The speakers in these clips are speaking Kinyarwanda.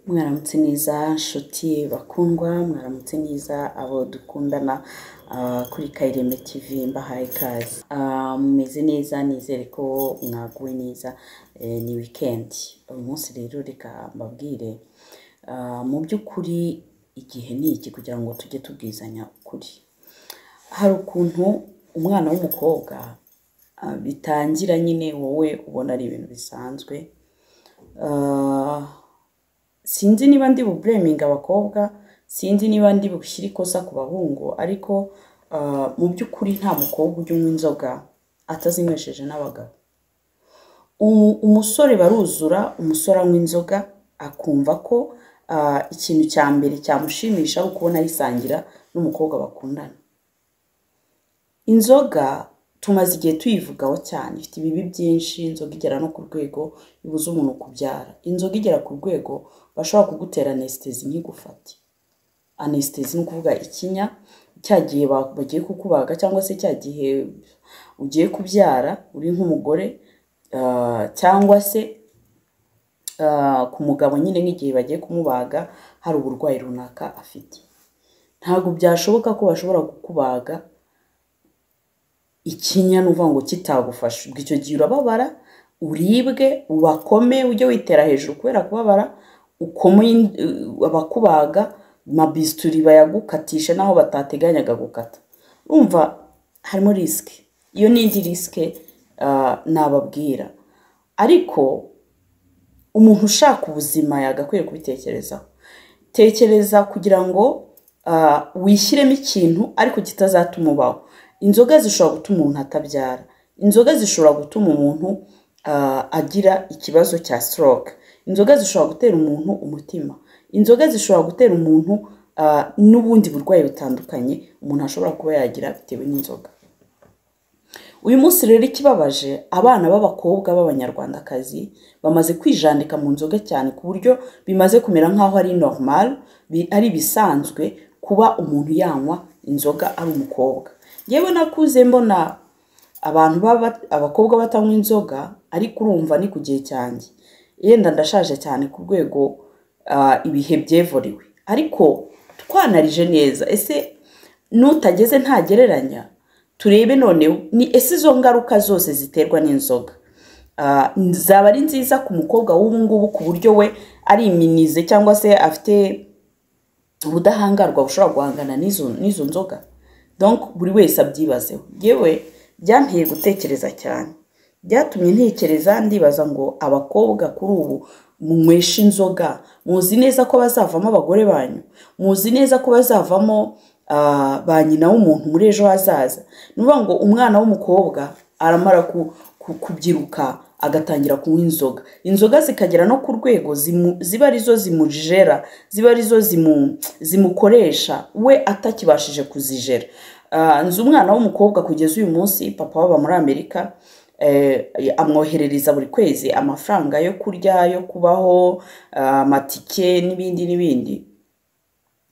Mwaramutse neza nshuti bakundwa, mwaramutse neza abo dukundana kuri Kaireme TV mbahaye ikaze. Mumeze neza, nizere ko mwaguwe neza, ni weekend. Uyu munsi rero reka mbabwire mu by'ukuri igihe ni iki kugira ngo tujye tubwizanya ukuri. Hari ukuntu umwana w'umukobwa bitangira nyine wowe ubona ari ibintu bisanzwe. Sinzi niba ndi bubleminga abakobwa, sinzi niba ndi bushyira ikosa ku bahungu, ariko mu by'ukuri nta mukobwa ujya unywa inzoga atazinywesheje n'abagabo. Umusore baruzura, umusore anywa inzoga akumva ko ikintu cya mbere cyamushimisha ari ukubona arisangira n'umukobwa bakundana. Inzoga tumaze igihe tuyivugaho cyane, ifite ibibi byinshi. Inzoga igera no ku rwego ibuza umuntu kubyara. Inzoga igera ku rwego bashobora kugutera anesthesi nk'igufati. Anesthesi ni ukuvuga ikinya cya gihe bagiye kukubaga cyangwa se cya gihe ugiye kubyara uri nk'umugore, cyangwa se ku mugabo nyine nk'igihe bagiye kumubaga hari uburwayi runaka afite. Ntabwo byashoboka ko bashobora kukubaga ikinya nuvuga ngo kitagufasha. Ubwo icyo gihe urababara, uribwe, ubakome, ujye witera hejuru kubera kubabara, ukome abakubaga, mabisturi bayagukatisha naho batateganyaga gukata. Urumva harimo risk. Iyo ni indi risk nababwira. Ariko umuntu ushaka ubuzima yagakwiye kubitekerezaho. Tekereza kugira ngo wishyiremo ikintu ariko kitazatuma ubaho. Inzoga zishobora gutuma umuntu atabyara. Inzoga zishobora gutuma umuntu agira ikibazo cya stroke. Inzoga zishobora gutera umuntu umutima. Inzoga zishobora gutera umuntu n'ubundi burwayi butandukanye umuntu ashobora kuba yagira bitewe n'inzoga. Uyu munsi rero ikibabaje, abana b'abakobwa b'abanyarwandakazi bamaze kwijandika mu nzoga cyane ku buryo bimaze kumera nk'aho ari normal, ari bisanzwe kuba umuntu yanywa inzoga ari umukobwa. Yewe nakuze mbona abantu abakobwa batanywa inzoga, ariko urumva ni ku gihe cyanjye. Yenda ndashaje cyane ku rwego ibihe byevuriwe, ariko twanarije neza. Ese nutageze ntagereranya, turebe noneho ni ese izo ngaruka zose ziterwa n'inzoga zaba ari nziza ku mukobwa w'ubu ngubu ku buryo we ari iminize cyangwa se afite ubudahangarwa bushobora guhangana n'izo nzoga. Donc buri wese abyibazeho. Yewe byanteye gutekereza cyane, byatumye ntekereza ndibaza ngo abakobwa kuri ubu munywesha inzoga, muzi neza ko bazavamo abagore banyu, muzi neza ko bazavamo ba nyina w'umuntu muri ejo hazaza. Nuvuga ngo umwana w'umukobwa aramara kubyiruka agatangira kunywa inzoga. Inzoga zikagera no ku rwego ziba arizo zimujera, ziba arizo zimukoresha we atakibashije kuzijera. Nzi umwana w'umukobwa kugeza uyu munsi, papa waba muri Amerika amwoherereza buri kwezi amafaranga yo kurya, yo kubaho, amatike n'ibindi n'ibindi.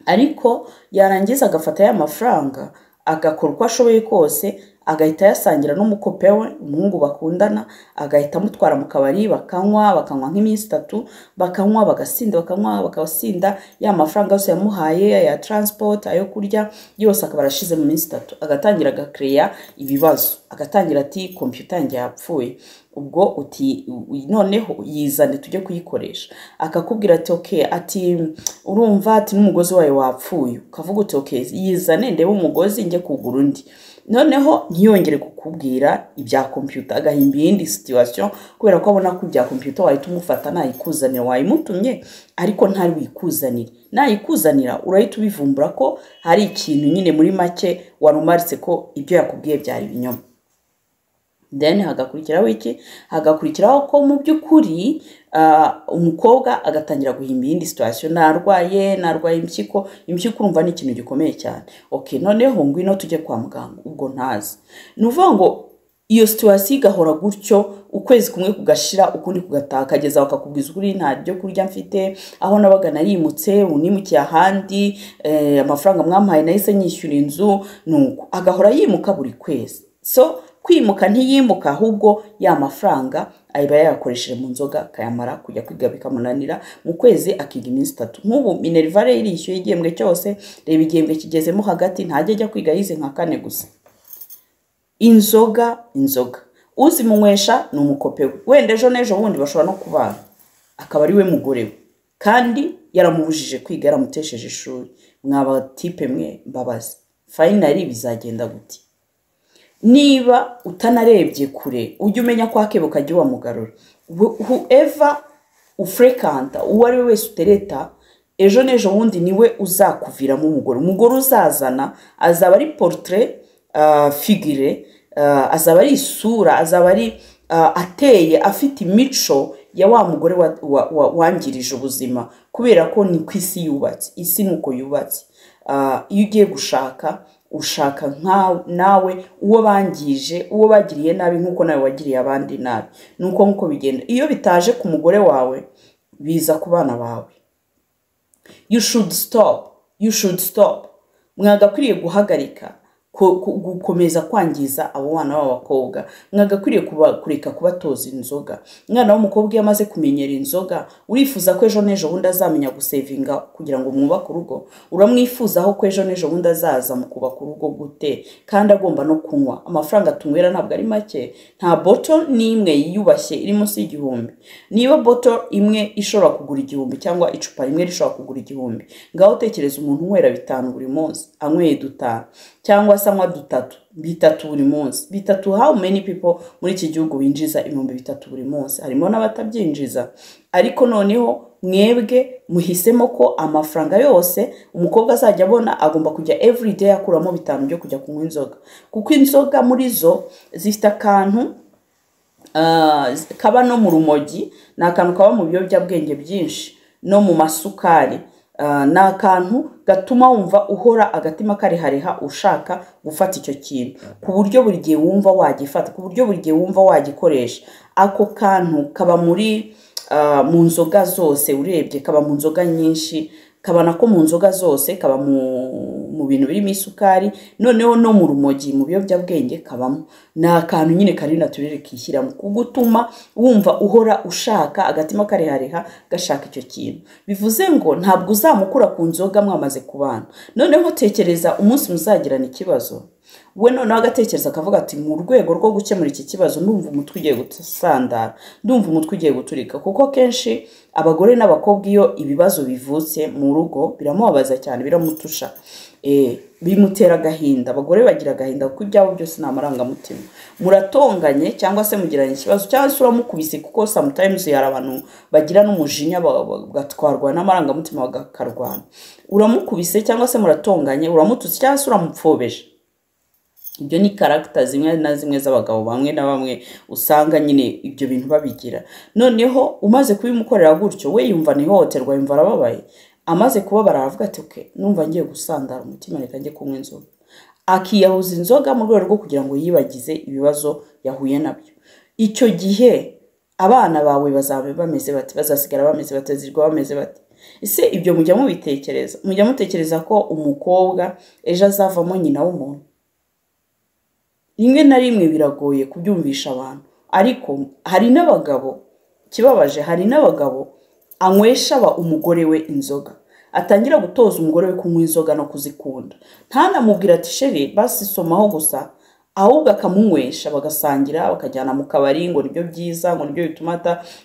Ariko yarangiza agafata ya mafaranga agakora uko ashoboye kose, agahita yasangira n'umukope we, umuhungu bakundana, agahita amutwara mu kabari bakanywa nk'iminsi 3, bakanywa bagasinda, bakanywa bakasinda. Ya mafaranga yose yamuhaye ya transport, ayo kurya yose akaba arashize mu minsi 3. Agatangira agakreya ibibazo, agatangira ati computer yanjye yapfuye. Ubwo uti noneho yizane tujye kuyikoresha. Akakubwira ati okay, ati urumva ati n'umugozi wayo wapfuye. Ukavuga uti okay, yizane ndebe umugozi njye kugura undi. Noneho ntiyongere kukubwira ibya computer, agahimba iyindi situation kubera ko abona ko ibya computer wahita umufata nayikuzanira. Wayimutumye ariko ntari wikuzanira. Nayikuzanira urahita ubivumbura ko hari ikintu nyine muri make warumaritse ko ibyo yakubwiye byari ibinyoma. Then hagakurikiraho iki? Hagakurikiraho ko mu by'ukuri umukobwa agatangira guhimba iyindi situation. Narwaye impyiko urumva ni ikintu gikomeye cyane. Okay, noneho ngwino tujye kwa muganga. Ubwo ntazi. Nuvuga ngo iyo situation igahora gutyo, ukwezi kumwe kugashira ukundi kugataha, kageza bakakubwiza ukuri nta byo kurya mfite, aho nabaga narimutse unimukiye ahandi, amafaranga mwampaye nahise nyishyura inzu, nuko agahora yimuka buri kwezi. So kwimuka ntiyimuka ahubwo ya mafaranga aba yayakoresheje mu nzoga akayamara kujya kwiga bikamunanira mu kwezi akiga iminsi 3 nk'ubu minerivare irishyuye igihembwe cyose reba igihembwe kigezemo hagati ntajya ajya kwiga yize nka 4 gusa. Inzoga uzimunywesha ni umukope we, wenda ejo n'ejo bundi bashobora no kubana akaba ari we mugore we kandi yaramubujije kwiga yaramutesheje ishuri. Mwaba tipe mwe mbabazi finally bizagenda gute? Niba utanarebye kure ujye umenya ko akebuka jya wamugarura. Whoever ufrekanta uwo ari we wese utereta ejo n'ejo bundi niwe uzakuviramo umugore uzazana azaba ari portrait figure, azaba ari isura, azaba ari ateye afite imico ya wa mugore wangirije ubuzima kubera ko ni kwisi yubatse. Isi nuko yubatse. Iyo ugiye ushaka nawe uwo bangije uwo bagiriye nabi nkuko nawe wagiriye abandi nabi. Nuko nkuko bigenda iyo bitaje ku mugore wawe biza ku bana bawe. You should stop. Mwagakwiriye guhagarika gukomeza kwangiza abo bana b'abakobwa. Mwagakwiriye kureka kubatoza inzoga. Mwana w'umukobwa yamaze kumenyera inzoga urifuza ko ejo n'ejo bundi azamenya gusevinga kugira ngo mwubake urugo. Uramwifuzaho ko ejo n'ejo bundi azaza mu kubaka urugo gute kandi agomba no kunywa. Amafaranga tunywera ntabwo ari make. Nta bottle n'imwe yiyubashye iri munsi y'igihumbi. Niba bottle imwe ishobora kugura 1000 cyangwa icupa rimwe rishobora kugura 1000, ngaho tekereza umuntu unywera 5 buri munsi anyweye 5 cyangwa samwa 3 buri munsi. 3 how many people muri iki gihugu binjiza 3,000 buri munsi? Harimo n'abatabyinjiza. Ariko noneho mwebwe muhisemo ko amafaranga yose umukobwa azajya abona agomba kujya everyday akuramo 5 byo kujya kunywa inzoga, kuko inzoga muri zo zifite akantu kaba no mu rumogi, na akantu kaba mu biyobyabwenge byinshi no mu masukari. Na akantu gatuma wumva uhora agatima karihareha ushaka gufata icyo kintu ku buryo buri gihe wumva wagifata, ku buryo buri gihe wumva wagikoresha. Ako kantu kaba muri mu nzoga zose urebye, kaba mu nzoga nyinshi, kaba nako mu nzoga zose, kaba mu bintu birimo isukari, noneho no mu rumogi mu biyobyabwenge kabamo. Na akantu nyine kari naturere kishyiramo kugutuma wumva uhora ushaka agatima karihareha gashaka icyo kintu. Bivuze ngo ntabwo uzamukura ku nzoga mwamaze kubana. Noneho tekereza umunsi muzagirana ikibazo, we noneho agatekereza akavuga ati mu rwego rwo gukemura iki kibazo ndumva umutwe ugiye gusandara, ndumva umutwe ugiye guturika. Kuko kenshi abagore n'abakobwa iyo ibibazo bivutse mu rugo biramubabaza cyane, biramutusha, bimutera agahinda. Abagore bagira agahinda kuko ibyabo byose ni amarangamutima. Muratonganye cyangwa se mugiranye ikibazo cyangwa se uramukubise, kuko sometimes hari abantu bagira n'umujinya bagatwarwa n'amarangamutima bagakarwana. Uramukubise cyangwa se muratonganye, uramututse cyangwa se uramupfobeje. Ibyo ni character zimwe na zimwe z'abagabo bamwe na bamwe usanga nyine ibyo bintu babigira. Noneho umaze kubimukorera gutyo we yumva ni hohoterwa, yumva arababaye. Amaze kubabara aravuga ati okay, numva ngiye gusandara umutima, reka njye kunywa inzoga. Akiyahuza inzoga mu rwego rwo kugira ngo yibagize ibibazo yahuye nabyo. Icyo gihe abana bawe bazabe bameze bati, bazasigara bameze batazirwa bameze bati. Ese ibyo mujya mubitekereza? Mujya mutekereza ko umukobwa ejo azavamo nyina w'umuntu? Rimwe na rimwe biragoye kubyumvisha abantu, ariko hari n'abagabo kibabaje, hari n'abagabo anywesha umugore we inzoga, atangira gutoza umugore we kunywa inzoga no kuzikunda. Ntanamubwira ati Cherie basi somaho gusa, ahubwo akamunywesha bagasangira, bakajyana mu kabari ngo nibyo byiza, ngo nibyo bituma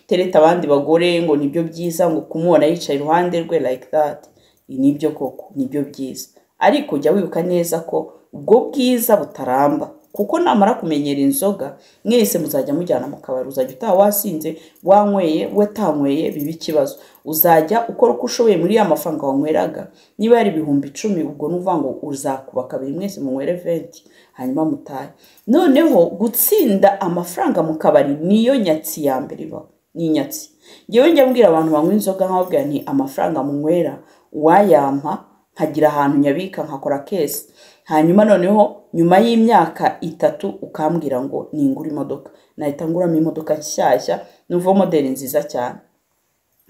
tereta abandi bagore, ngo nibyo byiza, ngo kumubona yicaye iruhande rwe like that. Nibyo koko nibyo byiza, ariko jya wibuka neza ko ubwo bwiza butaramba, kuko namara kumenyera inzoga mwese muzajya mujyana mu kabari. Uzajya utaha wasinze, wanyweye, we tanyweye, bibi kibazo. Uzajya ukora uko ushoboye muri ya mafaranga wanyweraga. Niba yari 10,000 ubwo nuvuga ngo uzakuba kabiri mwese munywere 20 hanyuma mutahe. Noneho gutsinda amafaranga mu kabari niyo nyatsi ya mbere ba. Ni nyatsi. Ngewe njya mbwira abantu banywa inzoga nkababwira nti amafaranga munywera wayampa nkagira ahantu nyabika nkakora case. Hanyuma noneho nyuma y'imyaka 3 ukambwira ngo ningura imodoka, nahita nguramo imodoka nshyashya nuvo model nziza cyane.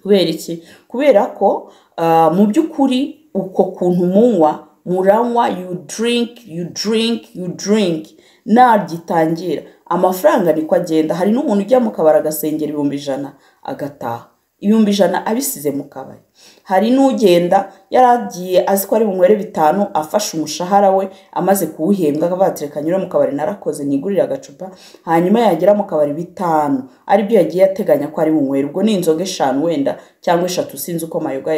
Kubera iki? Kubera ko mu by'ukuri uko kuntu munywa, muranywa, you drink, nagitangira amafaranga niko agenda. Hari n'umuntu ujya mu kabari agasengera 100 agataha 100 abisize mu kabari. Hari n'ugenda yaragiye azi ko ari bunywere 5 afashe umushahara we amaze kuwuhembwa akabatereka nyura mu kabari narakoze nigurira agacupa, hanyuma yagera mu kabari 5 ari byo yagiye ateganya ko ari bunywere. Ubwo ni inzoga 5 wenda cyangwa 3 sinzi uko mayoga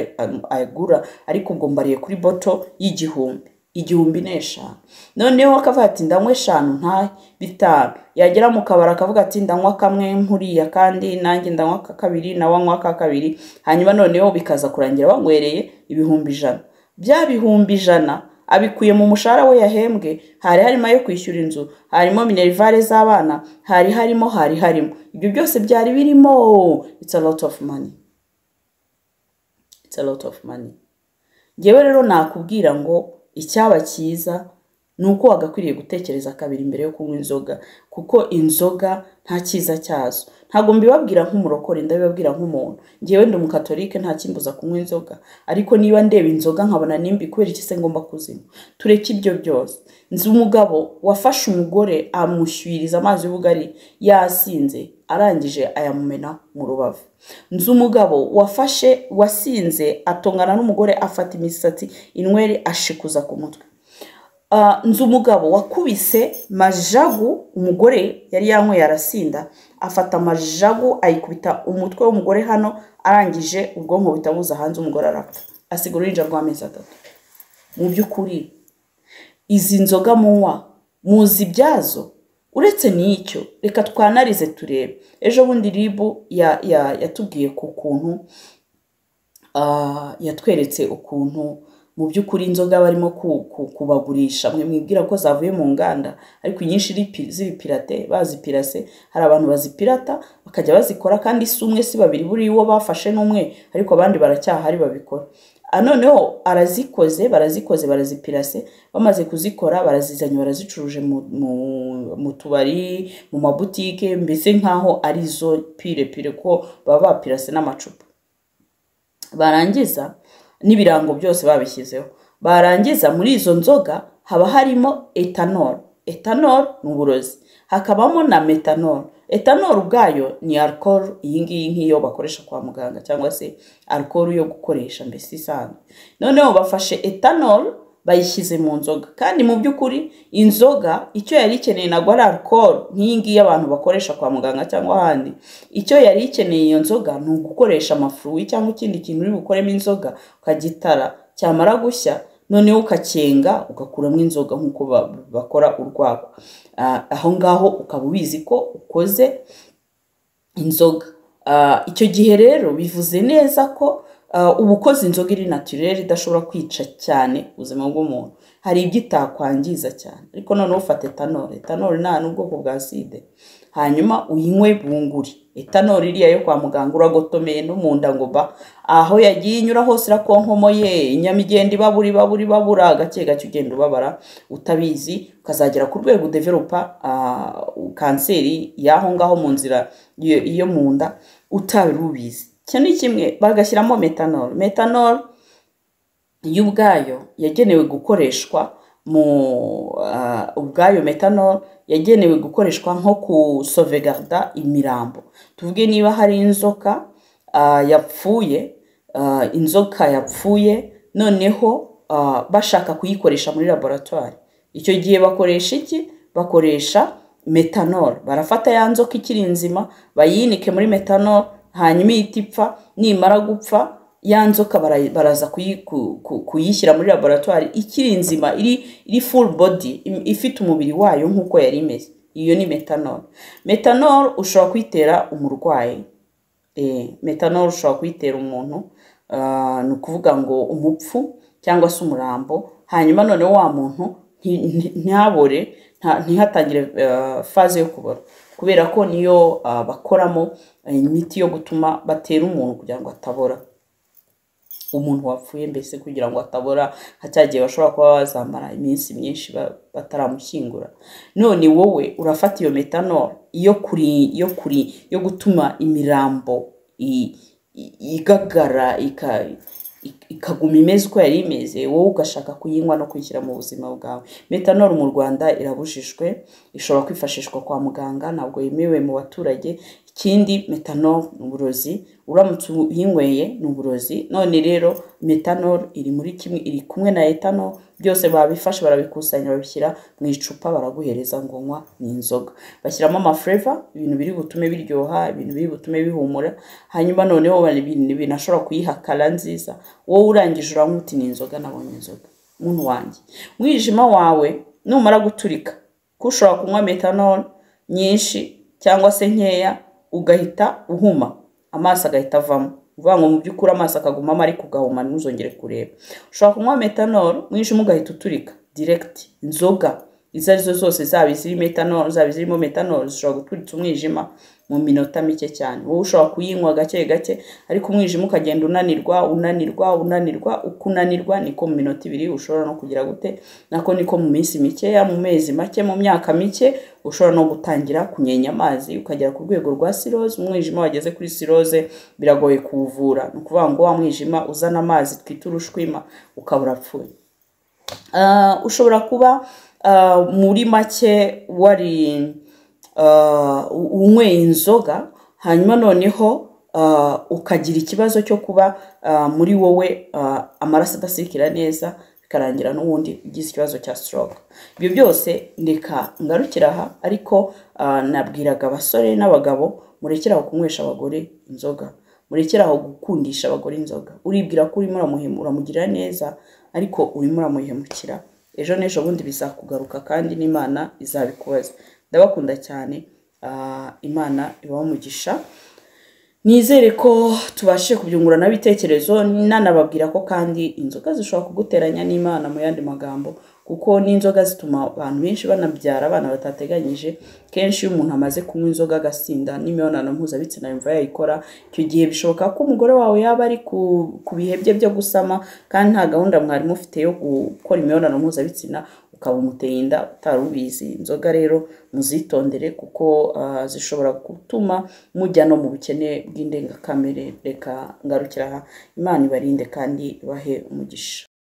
ayagura, ariko ubwo mbariye kuri boto y'igihumbi n'eshanu. Noneho akavuga ati ndanywe 5 nta 5, yagera mu kabara akavuga ati ndanywa kamwe mpuriya kandi nanjye ndanywa kakabiri nawe anywa kakabiri, hanyuma noneho bikaza kurangira banywereye 100,000. Bya 100,000 abikuye mu mushahara we yahembwe, hari harimo yo kwishyura inzu, harimo minerivare z'abana, hari harimo ibyo byose byari birimo. It's a lot of money. Ngewe rero nakubwira ngo icyaba cyiza nuko wagakwiriye gutekereza kabiri mbere yo kunywa inzoga, kuko inzoga nta cyiza cyazo. Ntago mbibabwira nk'umurokore, ndabibabwira nk'umuntu. Ngewe ndi umukatolike nta kimbuza kunywa inzoga, ariko niba ndeba inzoga nkabona nimbi kubera iki se ngomba kuzinywa? Tureke ibyo byose. Nzi umugabo wafashe umugore amushyiriza amazi y'ubugari yasinze, arangije ayamumena mu rubavu. Nzi umugabo wasinze atongana n'umugore afata imisatsi inwere ashikuza ku mutwe. Nzi umugabo wakubise majagu, umugore yari yanyweye arasinda, afata majagu ayikubita umutwe w'umugore hano, arangije ubwonko butabuza hanze, umugore arapfa, asigura uruhinja rw'amezi 3. Mu by'ukuri izi nzoga munywa muzi byazo? Uretse n'icyo reka twanarize turebe. Ejo bundi ribu yatubwiye ku kuntu yatweretse ukuntu mu by'ukuri inzoga barimo kubagurisha. Mwe mwibwira ko zavuye mu nganda, ariko nyinshi z'ibipirate bazipirase. Hari abantu bazipirata bakajya bazikora, kandi si umwe si babiri, buri uwo bafashe n'umwe, ariko abandi baracyahari babikora. Noneho barazikoze barazipirase, bamaze kuzikora barazizanye barazicuruje mu tubari, mu mabutike, mbese nkaho ari zo pire ko baba bapirase n'amacupa. Barangiza n'ibirango byose babishyizeho. Barangiza muri izo nzoga haba harimo ethanol. Ethanol ni uburozi. Hakabamo na methanol. Ethanol ubwayo ni alcohol, iyi ngiyi nk'iyo bakoresha kwa muganga, cyangwa se alcohol yo gukoresha mbese isanzwe. Noneho bafashe ethanol bayishyize mu nzoga, kandi mu by'ukuri inzoga icyo yari ikeneye ntabwo ari alcohol nk'iyi ngiyi abantu bakoresha kwa muganga cyangwa ahandi. Icyo yari ikeneye iyo nzoga ni ugukoresha amafuru cyangwa ikindi kintu uri bukoremo inzoga, ukagitara, cyamara gushya noneho ukacenga ugakuramo inzoga nk'uko bakora urwagwa. Aho ngaho ukaba ubizi ko ukoze inzoga. Icyo gihe rero bivuze neza ko ubukoze inzoga iri naturel idashobora kwica cyane ubuzima bw'umuntu. Hari ibyo itakwangiza cyane, ariko noneho ufata ethanol. Ethanol nta n'ubwoko bwa acide, hanyuma uyinywe bunguri. Ethanol iriya yo kwa muganga uragotomeye no mu nda ngo ba, aho yagiye inyura hose irakonkomoye, inyama igenda ibabura gake gake, ugenda ubabara utabizi, ukazagera ku rwego developa kanseri y'aho ngaho mu nzira iyo mu nda utabirubizi. Cyane kimwe bagashyiramo methanol. Methanol y'ubwayo yagenewe gukoreshwa ubwayo methanol yagenewe gukoreshwa nko kusovegarda imirambo. Tuvuge niba hari inzoka yapfuye noneho bashaka kuyikoresha muri laboratoire, icyo gihe bakoresha iki? Bakoresha methanol. Barafata ya nzoka ikiri nzima bayinike muri methanol, hanyuma itipfa, nimara gupfa ya nzoka baraza kuyishyira muri laboratoire ikiri nzima, iri full body, ifite umubiri wayo nk'uko yari imeze. Iyo ni methanol. Methanol ushobora kuyitera umurwayi. Methanol ushobora kuyitera umuntu, ni ukuvuga ngo umupfu cyangwa se umurambo, hanyuma none wa muntu ntabore, ntihatangire faze yo kubora, kubera ko niyo bakoramo imiti yo gutuma batera umuntu kugira ngo atabora. Umuntu wapfuye mbese kugira ngo atabora, hacyagiye bashobora kuba bazamara iminsi myinshi bataramushyingura. None wowe urafata iyo methanol yo gutuma imirambo igagara ikaguma imeze uko yari imeze, wowe ugashaka kuyinywa no kuyishyira mu buzima bwawe. Metanol mu Rwanda irabujijwe, ishobora kwifashishwa kwa muganga, ntabwo yemewe mu baturage. Ikindi metanol ni uburozi, uramutse uyinyweye ni uburozi. None rero metanol iri muri kimwe, iri kumwe na ethanol, byose babifasha barabikusanya babishyira mu icupa baraguhereza ngo nywa ni inzoga. Bashyiramo amaflavor, ibintu biri butume biryoha, ibintu biri butume bihumura, hanyuma noneho binashobora kuyiha kala nziza. Wowe urangije uranywa uti ni inzoga, nabonye inzoga. Muntu wanjye, umwijima wawe numara guturika, kushobora kunywa metanol nyinshi cyangwa se nkeya, ugahita uhuma, amaso agahita avamo, uvuga ngo mu by'ukuri amaso akagumamo ariko ugahuma ntuzongere kureba. Ushobora kunywa metanol umwijima ugahita uturika direct. Inzoga izo arizo zose, zaba iziri metanol zaba izirimo metanol, zishobora guturitsa umwijima mu minota mike cyane. Wowe ushobora kuyinywa gake gake, ariko umwijima ukagenda unanirwa, ukunanirwa niko mu minota 2 ushobora no kugira gute, nako niko mu minsi mikeya, mu mezi make, mu myaka mike ushobora no gutangira kunyenya amazi ukagera ku rwego rwa cirrhose. Umwijima wageze kuri cirrhose biragoye kuwuvura, ni ukuvuga ngo wa mwijima uzana amazi twita urushwima ukabura pfuye. Ushobora kuba muri make wari unyweye inzoga, hanyuma noneho ukagira ikibazo cyo kuba muri wowe amaraso adasirikira neza, bikarangira n'ubundi ugize ikibazo cya stroke. Ibyo byose ndeka ngarukira aha, ariko nabwiraga abasore n'abagabo, murekeraho kunywesha abagore inzoga, murekeraho gukundisha abagore inzoga. Uribwira ko urimo uramugirira neza, ariko urimo uramuhemukira. Ejo n'ejo bundi bizakugaruka kandi n'Imana izabikubaza. Ndabakunda cyane, Imana ibaho umugisha. Nizere ko tubashije kubyungurana ibitekerezo, nanababwira ko kandi inzoga zishobora kuguteranya n'Imana mu yandi magambo, kuko n'inzoga zituma abantu benshi banabyara abana batateganyije. Kenshi iyo umuntu amaze kunywa inzoga agasinda n'imibonano mpuzabitsina yumva yayikora, icyo gihe bishoboka ko umugore wawe yaba ari ku bihe bye byo gusama, kandi nta gahunda mwari mufite yo gukora imibonano mpuzabitsina, ukaba umuteye inda utarubizi. Inzoga rero muzitondere, kuko zishobora gutuma mujya no mu bukene bw'indengakamere. Reka ngarukira aha, Imana ibarinde kandi ibahe umugisha.